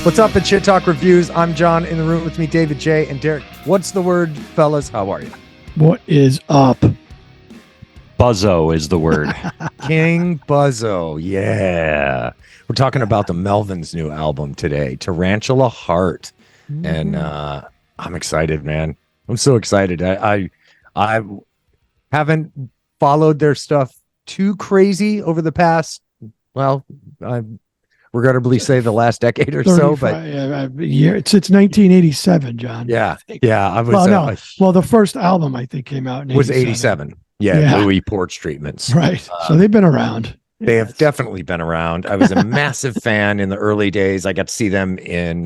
What's up at Shit Talk Reviews? I'm John. In the room with me, David J. and Derek. What's the word, fellas? How are you? What is up? Buzzo is the word. King Buzzo. Yeah. We're talking about the Melvins' new album today, Tarantula Heart. Mm-hmm. And I'm excited, man. I'm so excited. I haven't followed their stuff too crazy over the past, well, I regrettably say the last decade or so, but year it's 1987, John. Yeah. I was well, the first album I think came out in 87. Was 87. Yeah. Louis Porch Treatments. Right. So they've been around. They have definitely been around. I was a massive fan in the early days. I got to see them in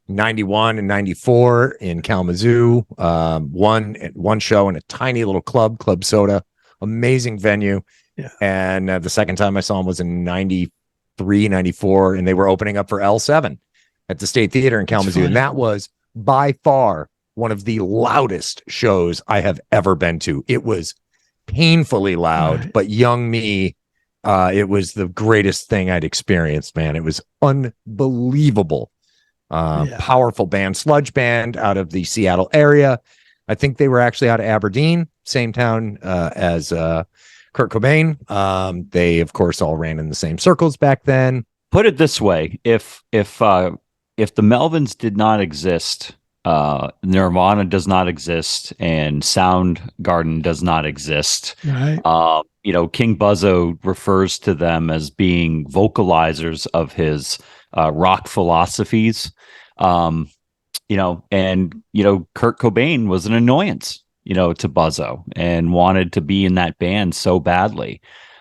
91 and 94 in Kalamazoo. One show in a tiny little Club Soda, amazing venue. Yeah. And the second time I saw them was in 93, 94, and they were opening up for L7 at the State Theater in Kalamazoo. And that was by far one of the loudest shows I have ever been to. It was painfully loud, right. But young me, it was the greatest thing I'd experienced, man. It was unbelievable. Powerful band, sludge band out of the Seattle area. I think they were actually out of Aberdeen, same town as Kurt Cobain. They, of course, all ran in the same circles back then. Put it this way: if the Melvins did not exist, Nirvana does not exist, and Soundgarden does not exist. Right. King Buzzo refers to them as being vocalizers of his rock philosophies. Kurt Cobain was an annoyance, to Buzzo, and wanted to be in that band so badly.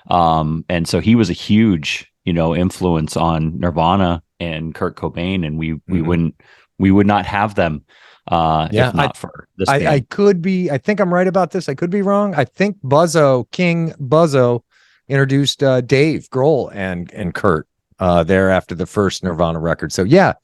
And so he was a huge, influence on Nirvana and Kurt Cobain, and we would not have them if not for this band. I think I'm right about this. I could be wrong. I think King Buzzo introduced Dave Grohl and Kurt there after the first Nirvana record. So yeah,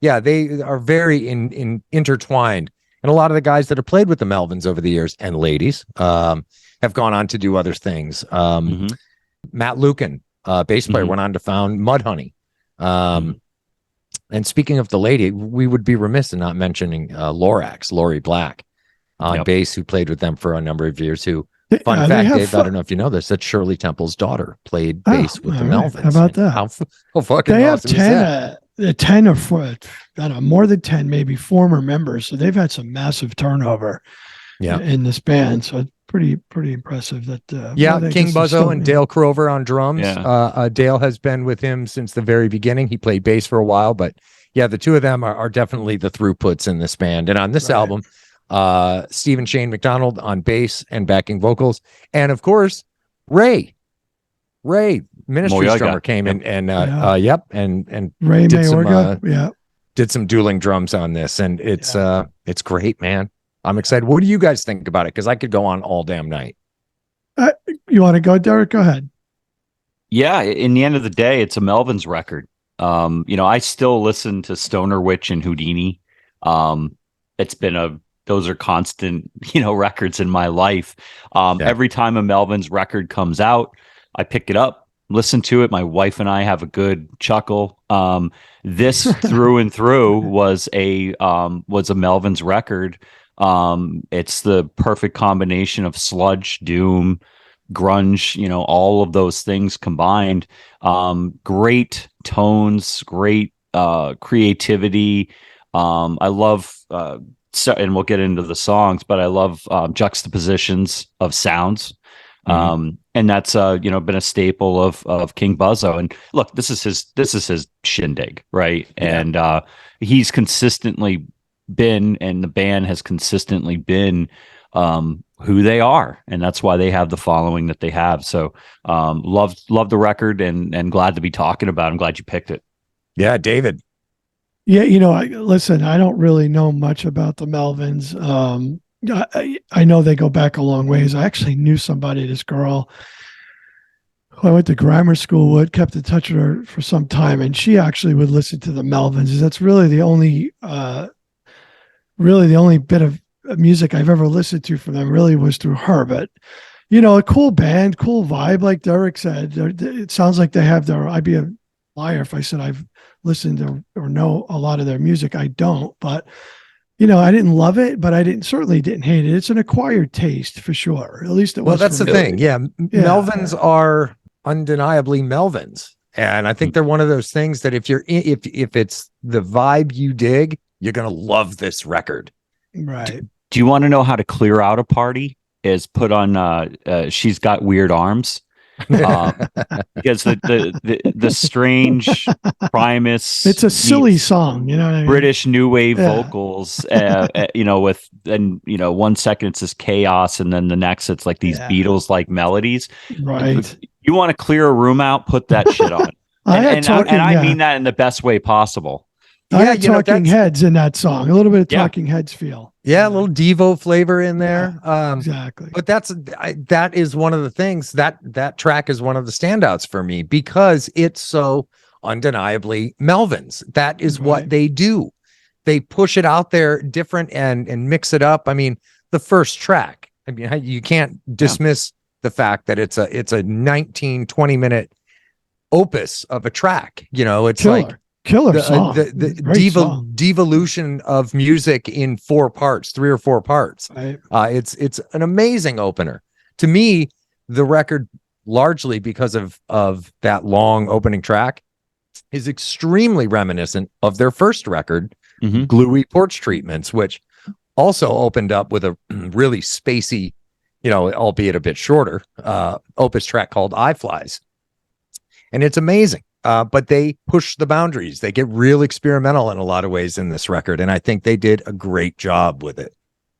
they are very intertwined. And a lot of the guys that have played with the Melvins over the years, and ladies, have gone on to do other things. Matt Lukin, bass player, went on to found Mudhoney. And speaking of the lady, we would be remiss in not mentioning Lori Black on bass, who played with them for a number of years. Fun fact, Dave, I don't know if you know this, that Shirley Temple's daughter played bass with the Melvins. How about that? How fucking they awesome have 10 or more than 10 maybe former members, so they've had some massive turnover in this band. So it's pretty impressive that King Buzzo and Dale Crover on drums. Dale has been with him since the very beginning. He played bass for a while, but the two of them are definitely the throughputs in this band. And on this album, Stephen Shane McDonald on bass and backing vocals, and of course Ray Ministry's drummer came in and Ray Mayorga did some dueling drums on this, and it's great, man. I'm excited. What do you guys think about it? Because I could go on all damn night. You want to go, Derek? Go ahead. Yeah, in the end of the day, it's a Melvins record. I still listen to Stoner Witch and Houdini. Those are constant, records in my life. Every time a Melvins record comes out, I pick it up, listen to it. My wife and I have a good chuckle. This through and through was a Melvins record. It's the perfect combination of sludge, doom, grunge, all of those things combined. Great tones, great creativity. I love and we'll get into the songs, but I love juxtapositions of sounds. And that's been a staple of King Buzzo. And look, this is his shindig, right? And he's consistently been, and the band has consistently been who they are, and that's why they have the following that they have. So love the record, and glad to be talking about it. I'm glad you picked it. Yeah, David. Yeah, listen, I don't really know much about the Melvins. I know they go back a long ways. I actually knew somebody, this girl who I went to grammar school with, kept in touch with her for some time, and she actually would listen to the Melvins. That's really the only bit of music I've ever listened to from them really was through her. But, a cool band, cool vibe, like Derek said. It sounds like they have their liar if I said I've listened to or know a lot of their music. I don't, but you know, I didn't love it, but I certainly didn't hate it. It's an acquired taste for sure. At least it was. Well, that's the thing. Yeah. Melvins are undeniably Melvins. And I think they're one of those things that if it's the vibe you dig, you're going to love this record. Right. Do you want to know how to clear out a party? Is put on She's Got Weird Arms. Because the strange Primus, it's a silly song, you know what I mean? British new wave vocals, you know, with, and you know, 1 second it's this chaos, and then the next it's like these Beatles like melodies. Right. You want to clear a room out, put that shit on. I mean that in the best way possible. I had Talking Heads in that song, a little bit of Talking Heads feel. Yeah, a little Devo flavor in there. Exactly. But that is one of the things that track is one of the standouts for me because it's so undeniably Melvins. That is what they do. They push it out there different and mix it up. I mean, the first track, I mean, you can't dismiss the fact that it's a 19-20 minute opus of a track. You know, it's killer song. The devolution of music in 4 parts, 3 or 4 parts. Right. It's an amazing opener. To me, the record, largely because of that long opening track, is extremely reminiscent of their first record, Gluey Porch Treatments, which also opened up with a really spacey, you know, albeit a bit shorter, opus track called Eye Flies. And it's amazing. But they push the boundaries. They get real experimental in a lot of ways in this record. And I think they did a great job with it.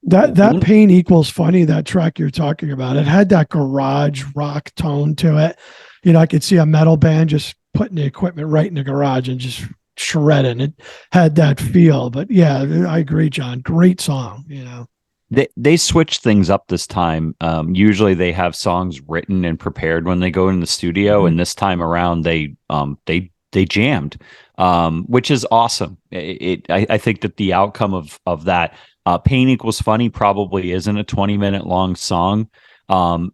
That Pain Equals Funny, that track you're talking about, it had that garage rock tone to it. You know, I could see a metal band just putting the equipment right in the garage and just shredding. It had that feel. But yeah, I agree, John. Great song, you know. They switched things up this time. Usually they have songs written and prepared when they go in the studio, and this time around they jammed, which is awesome. I think that the outcome of that, Pain Equals Funny probably isn't a 20-minute long song.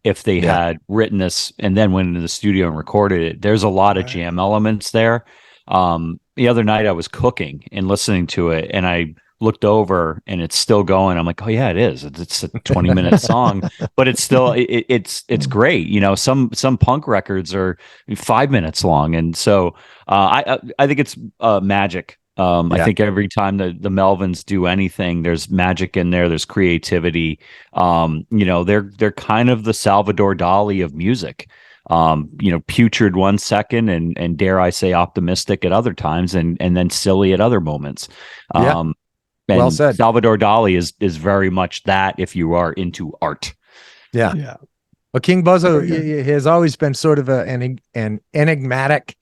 If they had written this and then went into the studio and recorded it, there's a lot of jam elements there. The other night I was cooking and listening to it, and I looked over and it's still going. I'm like, oh yeah, it is. It's a 20-minute song, but it's still it's great. You know, some punk records are 5 minutes long, and so I think it's magic. I think every time the Melvins do anything, there's magic in there. There's creativity. You know, they're kind of the Salvador Dali of music. You know, putrid 1 second and dare I say optimistic at other times, and then silly at other moments. And well said. Salvador Dali is very much that if you are into art. Yeah. Well, King Buzzo has always been sort of an enigmatic,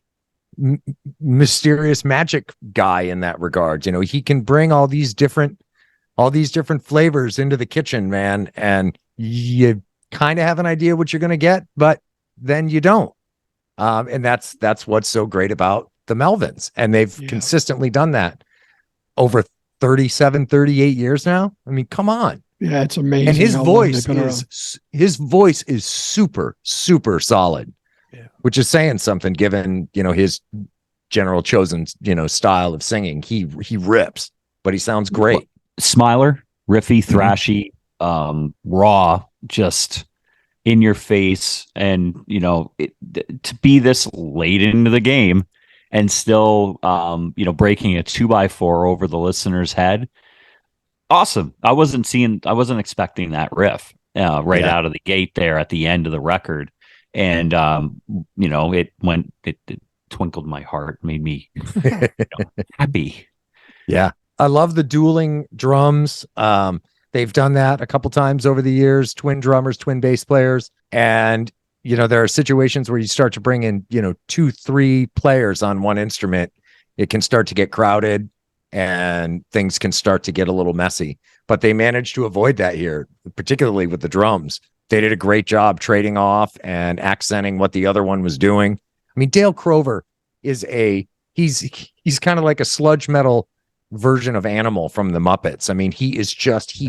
mysterious magic guy in that regard. You know, he can bring all these different flavors into the kitchen, man, and you kind of have an idea what you're going to get, but then you don't. And that's what's so great about the Melvins, and they've consistently done that over 38 years now. I mean, come on. Yeah, it's amazing. And his voice is super, super solid, which is saying something given, you know, his general chosen, you know, style of singing. He rips, but he sounds great. Smiler, riffy, thrashy, raw, just in your face. And, you know, to be this late into the game and still, you know, breaking a 2x4 over the listener's head. Awesome. I wasn't expecting that riff out of the gate there at the end of the record. And, you know, it twinkled my heart, made me happy. Yeah. I love the dueling drums. They've done that a couple times over the years, twin drummers, twin bass players. And, you know, there are situations where you start to bring in, you know, 2-3 players on one instrument. It can start to get crowded and things can start to get a little messy, but they managed to avoid that here, particularly with the drums. They did a great job trading off and accenting what the other one was doing. I mean, Dale Crover is he's kind of like a sludge metal version of Animal from the Muppets. I mean, he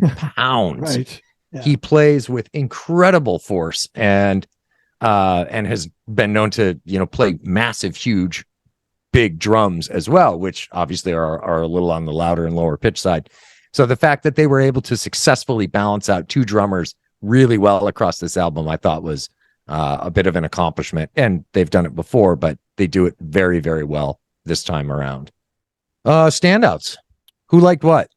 pounds. Right. Yeah. He plays with incredible force and has been known to, you know, play massive, huge big drums as well, which obviously are a little on the louder and lower pitch side. So the fact that they were able to successfully balance out two drummers really well across this album, I thought was a bit of an accomplishment. And they've done it before, but they do it very, very well this time around. Standouts. Who liked what?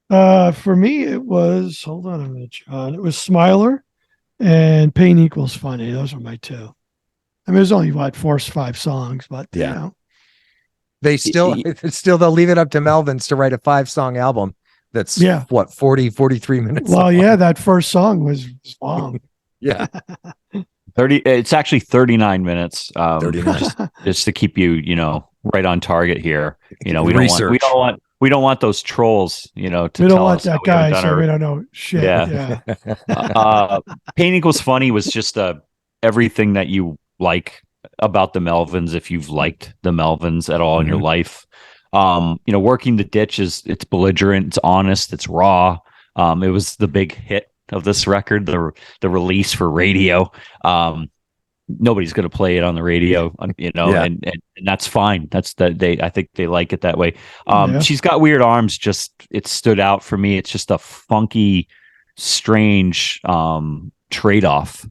For me, it was, hold on a minute, John. It was Smiler and Pain Equals Funny. Those are my two. I mean, there's only, 4 or 5 songs, but, you know. They still they'll leave it up to Melvins to write a 5-song album that's 43 minutes well long. Yeah, that first song was long. Yeah. 30, it's actually 39 minutes. 39. Just to keep you, right on target here. We don't Research. we don't want those trolls, to We don't tell want us that we haven't guy, done so our- we don't know shit. Yeah. Pain Equals Funny was just everything that you like about the Melvins, if you've liked the Melvins at all in your life. Working the Ditch it's belligerent, it's honest, it's raw. It was the big hit of this record, the release for radio. Nobody's going to play it on the radio, and that's fine. I think they like it that way. She's Got Weird Arms. It stood out for me. It's just a funky, strange trade-off.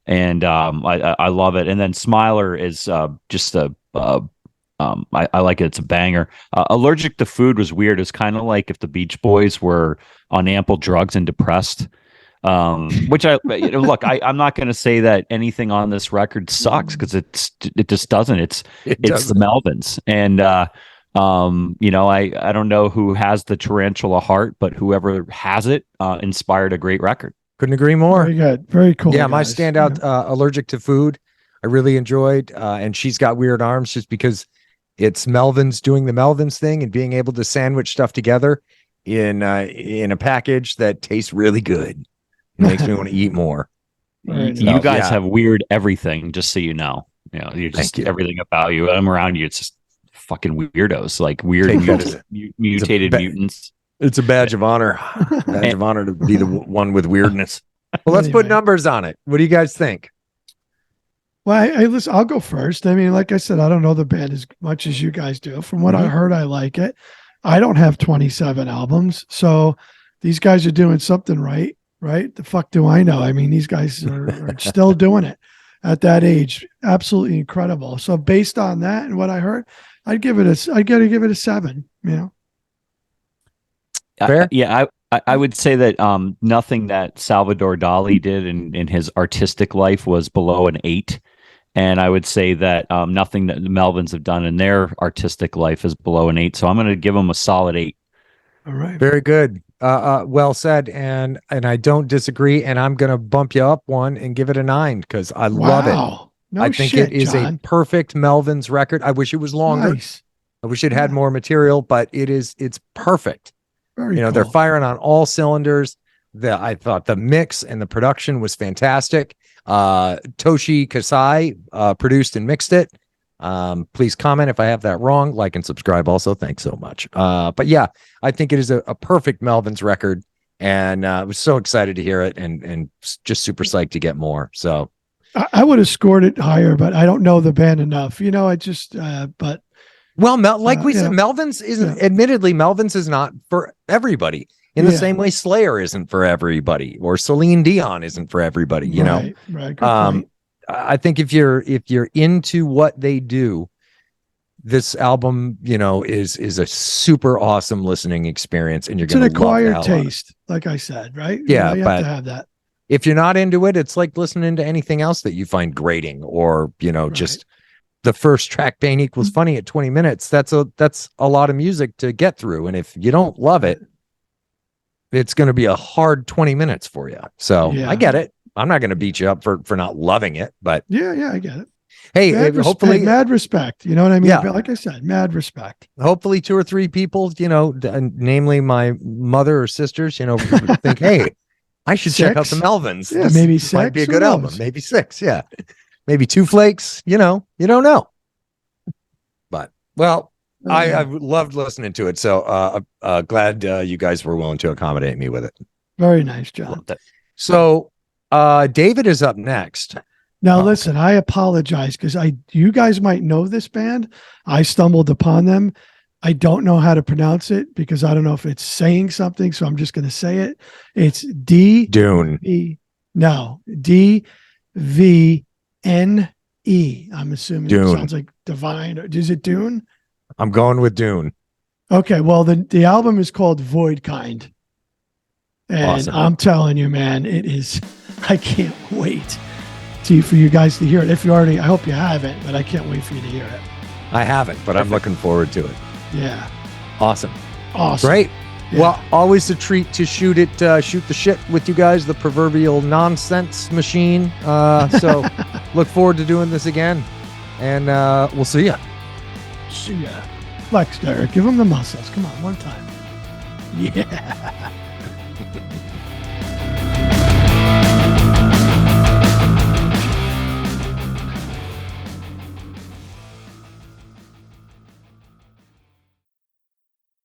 And I love it. And then Smiler is just I like it. It's a banger. Allergic to Food was weird. It's kind of like if the Beach Boys were on ample drugs and depressed. Which look, I'm not going to say that anything on this record sucks, because it just doesn't. It's the Melvins, and I don't know who has the Tarantula Heart, but whoever has it inspired a great record. Couldn't agree more. Very good. Very cool. Yeah, my guys. standout, Allergic to Food, I really enjoyed. And She's Got Weird Arms, just because it's Melvins doing the Melvins thing and being able to sandwich stuff together in a package that tastes really good. It makes me want to eat more. You guys have weird everything, just so you know. You're just everything about you. I'm around you. It's just fucking weirdos, like weird mutated mutants. It's a badge of honor. Badge of honor to be the one with weirdness. Well, let's put numbers on it. What do you guys think? Well, listen, I'll go first. I mean, like I said, I don't know the band as much as you guys do. From what I heard, I like it. I don't have 27 albums, so these guys are doing something right. Right? The fuck do I know? I mean, these guys are still doing it at that age. Absolutely incredible. So based on that and what I heard, I gotta give it a 7. Fair? I would say that nothing that Salvador Dali did in his artistic life was below an 8. And I would say that nothing that the Melvins have done in their artistic life is below an 8. So I'm going to give them a solid 8. All right. Very good. Well said. And I don't disagree. And I'm going to bump you up one and give it a 9, because I love it. No I think shit, it is John. a perfect Melvins record. I wish it was longer. Nice. I wish it had more material, but it's perfect. Very They're cool. firing on all cylinders. I thought the mix and the production was fantastic. Toshi Kasai produced and mixed it. Please comment if I have that wrong. Like and subscribe also. Thanks so much. But yeah, I think it is a perfect Melvins record, and I was so excited to hear it, and just super psyched to get more. So I would have scored it higher, but I don't know the band enough. I just but well, like we said, Melvins isn't. Admittedly, Melvins is not for everybody. In the same way, Slayer isn't for everybody, or Celine Dion isn't for everybody. Right, good point. I think if you're into what they do, this album, is a super awesome listening experience, and you're going to love the hell acquired out of it. taste, like I said, right? Yeah, you have to have that. If you're not into it, it's like listening to anything else that you find grating, or just the first track, Pain Equals Funny, at 20 minutes. That's a lot of music to get through, and if you don't love it, it's going to be a hard 20 minutes for you. So I get it. I'm not going to beat you up for not loving it, but yeah, I get it. Hey, hopefully, mad respect. You know what I mean? Yeah. Like I said, mad respect. Hopefully 2 or 3 people, namely my mother or sisters, think, hey, I should check out the Melvins. Yeah, This maybe 6. might be a Who good knows? album. Maybe 6. Yeah. Maybe 2 flakes, you don't know. But I loved listening to it. So glad you guys were willing to accommodate me with it. Very nice, John. So David is up next. Now, Oh, listen, I apologize because you guys might know this band. I stumbled upon them. I don't know how to pronounce it because I don't know if it's saying something. So I'm just going to say it. It's Dune. No, DVNE. I'm assuming Dune. it sounds like divine. Is it Dune? I'm going with Dune. Okay. Well, the album is called Void Kind. And Awesome. I'm telling you, man, it is, I can't wait for you guys to hear it. If you already, I hope you haven't, but I can't wait for you to hear it. I haven't, but I'm looking forward to it. Yeah. Awesome. Awesome. Great. Yeah. Well, always a treat to shoot the shit with you guys, the proverbial nonsense machine. So look forward to doing this again, and we'll see ya. See ya. Flex, Derek. Give him the muscles. Come on, one time. Yeah.